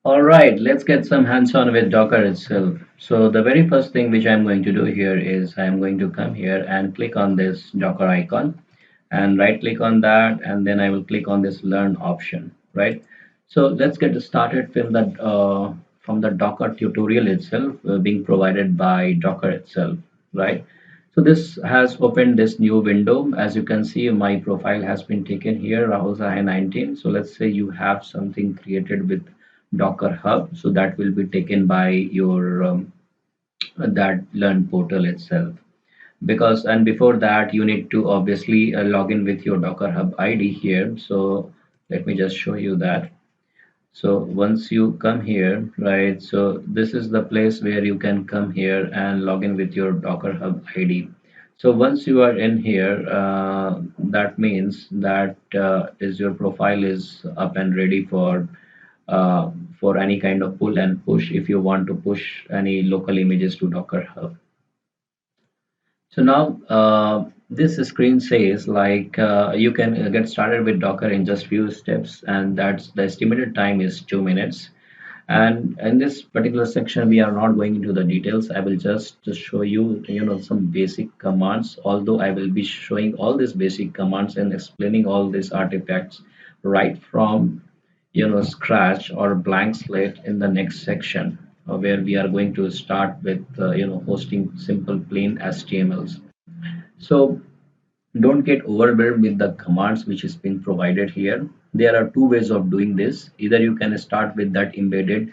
All right, let's get some hands-on with Docker itself. So the very first thing which I'm going to do here is I'm going to come here and click on this Docker icon and right click on that, and then I will click on this learn option, right? So let's get started from the Docker tutorial itself being provided by Docker itself, right? So this has opened this new window. As you can see, my profile has been taken here, Rahul Sahay 19. So let's say you have something created with Docker Hub. So that will be taken by your that Learn portal itself. Because and before that, you need to obviously log in with your Docker Hub ID here. So let me just show you that. So once you come here, right, so this is the place where you can come here and log in with your Docker Hub ID. So once you are in here, that means that is your profile is up and ready uh, for any kind of pull and push if you want to push any local images to Docker Hub. So now this screen says like you can get started with Docker in just few steps, and that's the estimated time is 2 minutes. And in this particular section, we are not going into the details. I will just show you, some basic commands. Although I will be showing all these basic commands and explaining all these artifacts right from, scratch or blank slate in the next section, where we are going to start with, hosting simple plain HTMLs. So don't get overwhelmed with the commands which is being provided here. There are two ways of doing this. Either you can start with that embedded,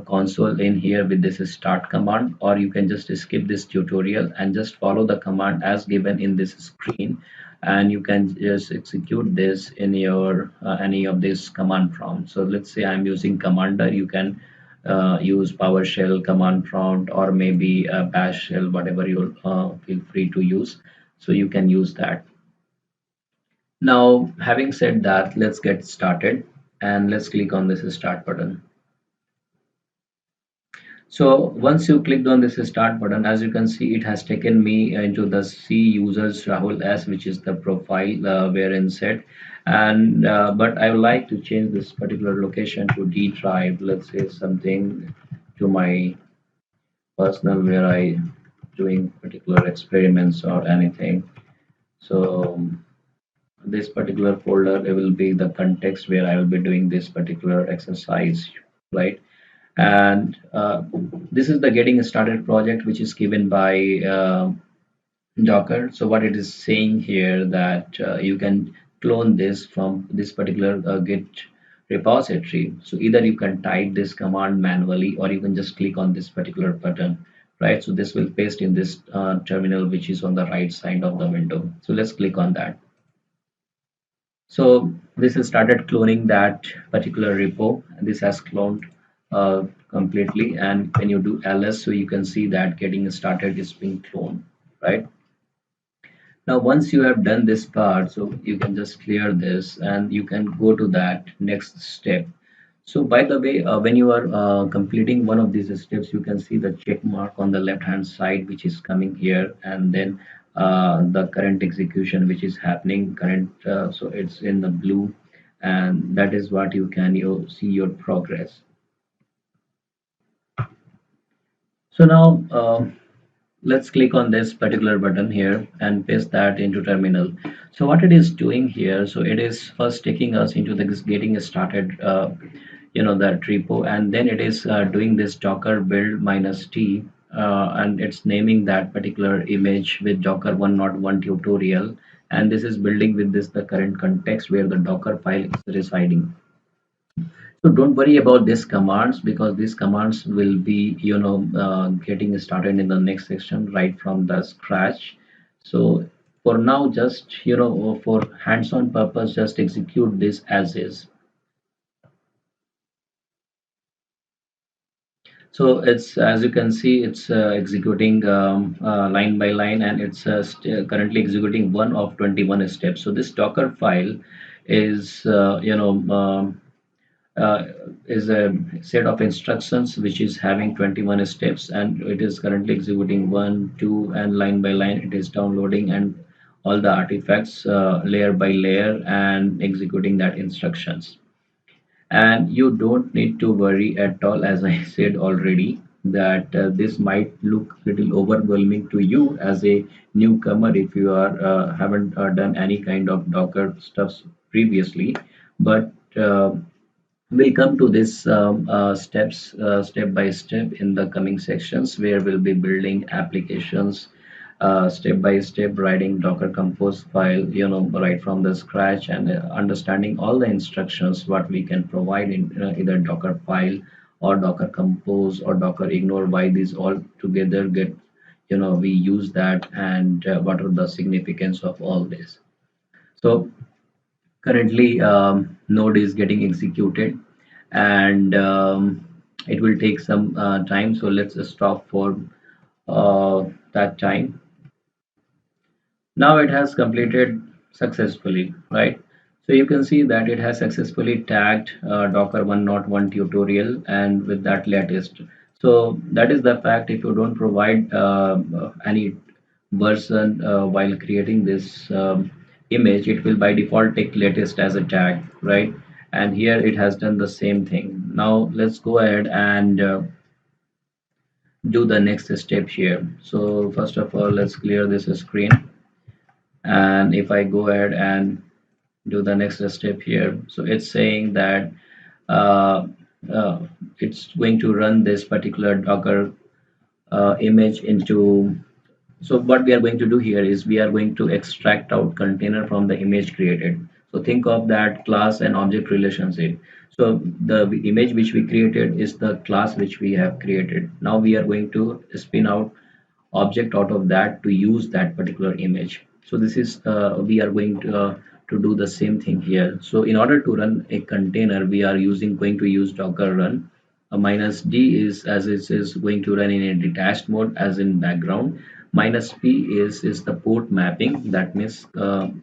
console in here with this start command, or you can just skip this tutorial and just follow the command as given in this screen, and you can just execute this in your any of this command prompt. So let's say I'm using commander. You can use PowerShell command prompt, or maybe Bash shell, whatever you feel free to use. So you can use that. Now, having said that, let's get started and let's click on this start button. So once you clicked on this start button, as you can see, it has taken me into the C users Rahul S, which is the profile wherein set. And but I would like to change this particular location to D drive. Let's say something to my personal where I doing particular experiments or anything. So this particular folder it will be the context where I will be doing this particular exercise, right? And this is the getting started project which is given by Docker. So what it is saying here that you can clone this from this particular Git repository. So either you can type this command manually, or you can just click on this particular button, right? So this will paste in this terminal which is on the right side of the window. So let's click on that. So this has started cloning that particular repo. This has cloned completely. And when you do ls, so you can see that getting started is being cloned, right? Now, once you have done this part, so you can just clear this and you can go to that next step. So by the way, when you are completing one of these steps, you can see the check mark on the left hand side, which is coming here, and then the current execution, which is happening current. So it's in the blue, and that is what you see your progress. So now let's click on this particular button here and paste that into terminal. So what it is doing here, so it is first taking us into the getting started, that repo, and then it is doing this docker build minus t, and it's naming that particular image with docker 101 tutorial, and this is building with this the current context where the docker file is residing. So don't worry about these commands, because these commands will be, getting started in the next section right from the scratch. So for now, just, for hands-on purpose, just execute this as is. So it's, as you can see, it's executing line by line, and it's currently executing one of 21 steps. So this Docker file is, uh, is a set of instructions which is having 21 steps, and it is currently executing one, two, and line by line it is downloading and all the artifacts layer by layer and executing that instructions. And you don't need to worry at all, as I said already, that this might look little overwhelming to you as a newcomer if you are haven't done any kind of Docker stuffs previously. But we'll come to this steps step by step in the coming sections where we'll be building applications step by step, writing Docker Compose file, right from the scratch, and understanding all the instructions what we can provide in either Docker file or Docker Compose or Docker ignore, why these all together get, we use that, and what are the significance of all this. So currently, node is getting executed, and it will take some time. So let's stop for that time. Now it has completed successfully, right? So you can see that it has successfully tagged Docker 101 tutorial and with that latest. So that is the fact. If you don't provide any version while creating this image, it will by default take latest as a tag, right? And here it has done the same thing. Now let's go ahead and do the next step here. So first of all, let's clear this screen. And if I go ahead and do the next step here, so it's saying that uh, uh, it's going to run this particular Docker image into. So what we are going to do here is we are going to extract out container from the image created. So think of that class and object relationship. So the image which we created is the class which we have created. Now we are going to spin out object out of that to use that particular image. So this is we are going to do the same thing here. So in order to run a container, we are going to use Docker run. Minus D is as it is going to run in a detached mode as in background. Minus P is the port mapping. That means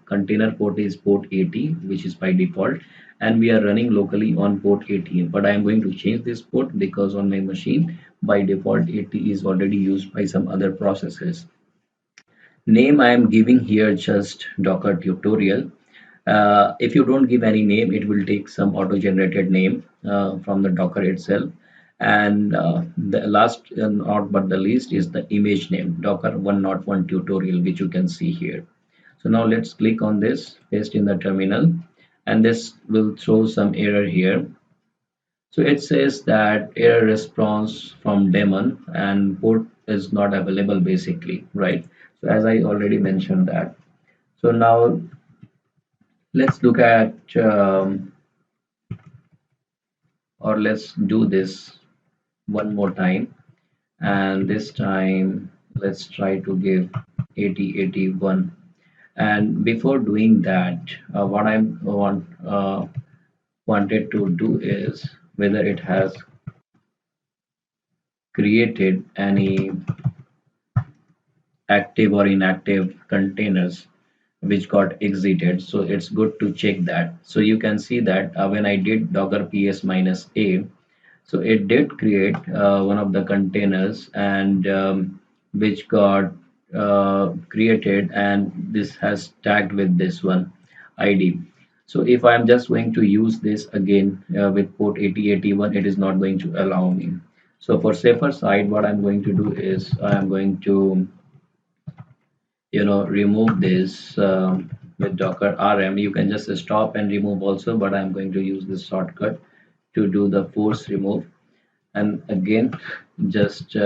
container port is port 80, which is by default, and we are running locally on port 18. But I am going to change this port because on my machine by default 80 is already used by some other processes. Name I am giving here just Docker tutorial. If you don't give any name, it will take some auto-generated name from the Docker itself. And the last, not but the least, is the image name, Docker 101 tutorial, which you can see here. So now let's click on this, paste in the terminal, and this will throw some error here. So it says that error response from daemon and port is not available basically, right? So as I already mentioned that. So now let's look at or let's do this one more time. And this time let's try to give 8081. And before doing that, what I wanted to do is whether it has created any active or inactive containers which got exited. So it's good to check that. So you can see that when I did docker ps minus a, so it did create one of the containers and which got created, and this has tagged with this one id. So if I'm just going to use this again with port 8081, it is not going to allow me. So for safer side, what I'm going to do is I'm going to remove this with docker rm. You can just stop and remove also, but I'm going to use this shortcut to do the force remove. And again, just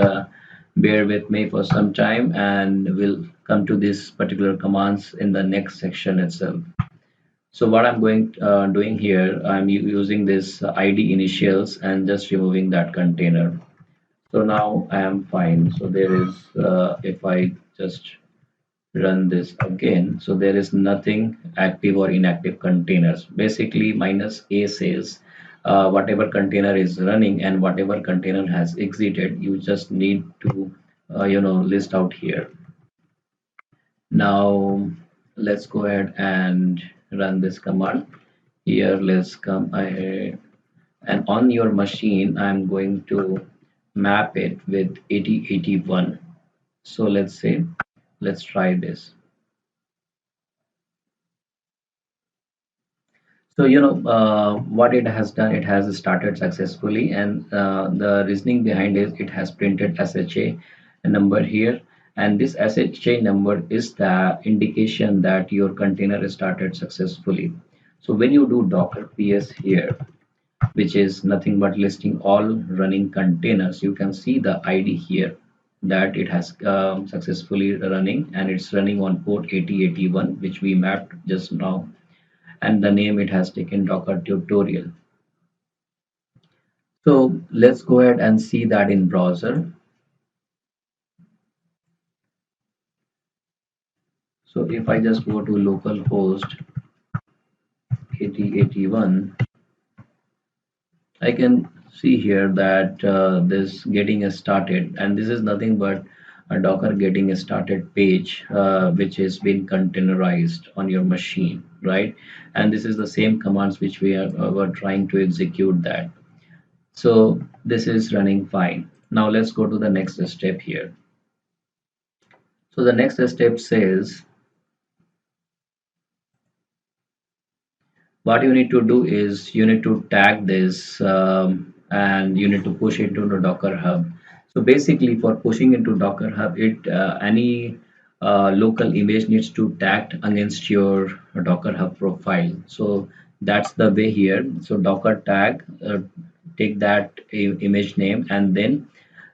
bear with me for some time and we'll come to this particular commands in the next section itself. So what I'm doing here, I'm using this id initials and just removing that container. So now I am fine. So there is if I just run this again, so there is nothing active or inactive containers. Basically minus a says whatever container is running and whatever container has exited, you just need to list out here. Now let's go ahead and run this command here. Let's come ahead, and on your machine I'm going to map it with 8081. So let's say, let's try this. So, what it has done, it has started successfully, and the reasoning behind it has printed SHA number here, and this SHA number is the indication that your container is started successfully. So when you do Docker PS here, which is nothing but listing all running containers, you can see the ID here that it has successfully running, and it's running on port 8081, which we mapped just now, and the name it has taken Docker tutorial. So let's go ahead and see that in browser. So if I just go to localhost 8081, I can see here that this getting started, and this is nothing but a Docker getting started page, which has been containerized on your machine, right? And this is the same commands which were trying to execute that. So this is running fine. Now let's go to the next step here. So the next step says what you need to do is you need to tag this, and you need to push it into the Docker Hub. So basically, for pushing into Docker Hub, it any local image needs to tag against your Docker Hub profile. So that's the way here. So Docker tag, take that image name and then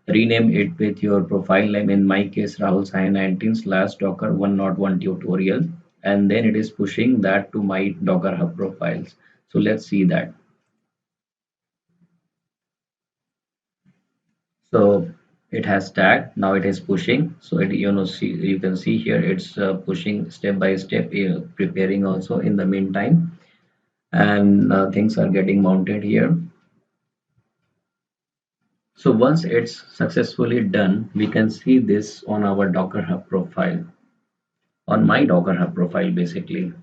rename it with your profile name. In my case, Rahul Sahay 19 slash Docker 101 tutorial, and then it is pushing that to my Docker Hub profiles. So let's see that. So it has tagged. Now it is pushing. So it see, you can see here it's pushing step by step, preparing also in the meantime, and things are getting mounted here. So once it's successfully done, we can see this on our Docker Hub profile, on my Docker Hub profile basically.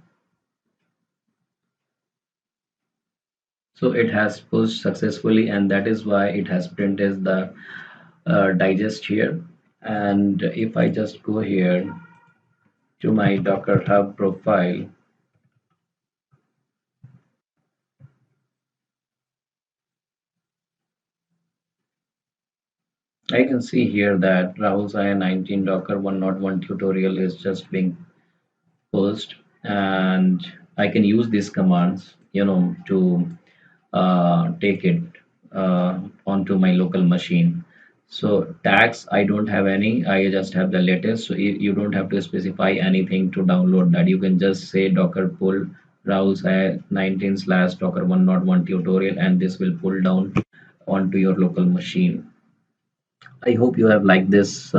So it has pushed successfully, and that is why it has printed the digest here. And if I just go here to my Docker Hub profile, I can see here that Rahul Saya 19 Docker 101 tutorial is just being posted, and I can use these commands, to take it onto my local machine. So tags, I don't have any. I just have the latest. So you don't have to specify anything to download that. You can just say Docker pull browse 19 slash Docker 101 tutorial, and this will pull down onto your local machine. I hope you have liked this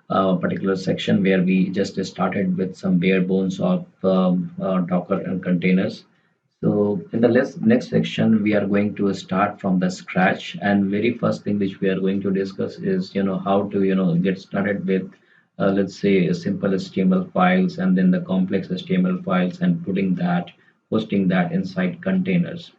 particular section where we just started with some bare bones of Docker and containers. So in the next section, we are going to start from the scratch, and very first thing which we are going to discuss is how to get started with let's say a simple HTML files and then the complex HTML files and hosting that inside containers.